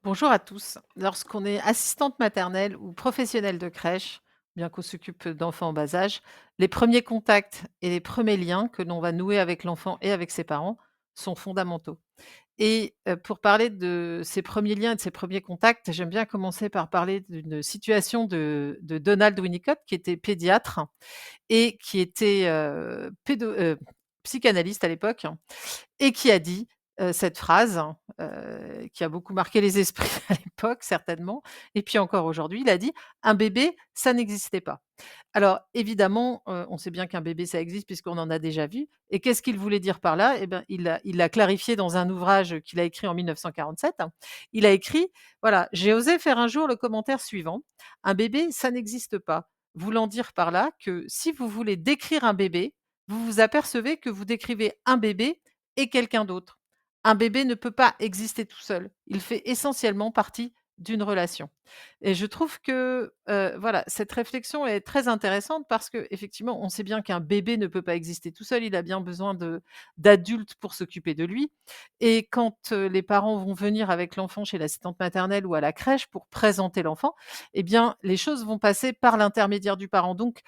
Bonjour à tous. Lorsqu'on est assistante maternelle ou professionnelle de crèche, bien qu'on s'occupe d'enfants en bas âge, les premiers contacts et les premiers liens que l'on va nouer avec l'enfant et avec ses parents sont fondamentaux. Et pour parler de ces premiers liens et de ces premiers contacts, j'aime bien commencer par parler d'une situation de Donald Winnicott, qui était pédiatre et qui était psychanalyste à l'époque et qui a dit, cette phrase, qui a beaucoup marqué les esprits à l'époque certainement et puis encore aujourd'hui. Il a dit: «Un bébé, ça n'existait pas». Alors évidemment, on sait bien qu'un bébé, ça existe puisqu'on en a déjà vu et qu'est-ce qu'il voulait dire par là? Eh ben, il l'a clarifié dans un ouvrage qu'il a écrit en 1947. Il a écrit: «Voilà, j'ai osé faire un jour le commentaire suivant: "Un bébé, ça n'existe pas"». Voulant dire par là que si vous voulez décrire un bébé, vous vous apercevez que vous décrivez un bébé et quelqu'un d'autre. Un bébé ne peut pas exister tout seul. Il fait essentiellement partie d'une relation. Et je trouve que, voilà, cette réflexion est très intéressante parce qu'effectivement, on sait bien qu'un bébé ne peut pas exister tout seul. Il a bien besoin de d'adultes pour s'occuper de lui et quand, les parents vont venir avec l'enfant chez l'assistante maternelle ou à la crèche pour présenter l'enfant, eh bien, les choses vont passer par l'intermédiaire du parent. Donc,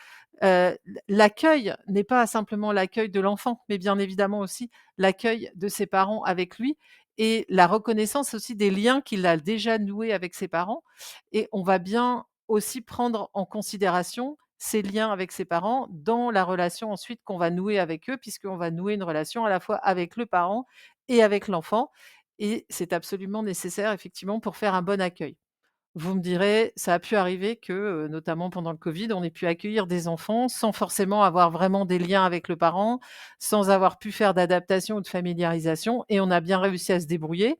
l'accueil n'est pas simplement l'accueil de l'enfant, mais bien évidemment aussi l'accueil de ses parents avec lui et la reconnaissance aussi des liens qu'il a déjà noués avec ses parents et on va bien aussi prendre en considération ces liens avec ses parents dans la relation ensuite qu'on va nouer avec eux, puisqu'on va nouer une relation à la fois avec le parent et avec l'enfant et c'est absolument nécessaire effectivement pour faire un bon accueil. Vous me direz, ça a pu arriver que, notamment pendant le covid, on ait pu accueillir des enfants sans forcément avoir vraiment des liens avec le parent, sans avoir pu faire d'adaptation ou de familiarisation et on a bien réussi à se débrouiller.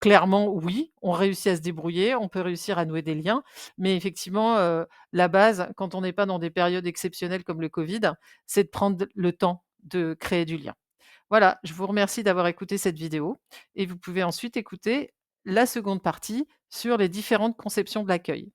Clairement, oui, on réussit à se débrouiller, on peut réussir à nouer des liens, mais effectivement, la base, quand on n'est pas dans des périodes exceptionnelles comme le covid, c'est de prendre le temps de créer du lien. Voilà, je vous remercie d'avoir écouté cette vidéo et vous pouvez ensuite écouter la seconde partie sur les différentes conceptions de l'accueil.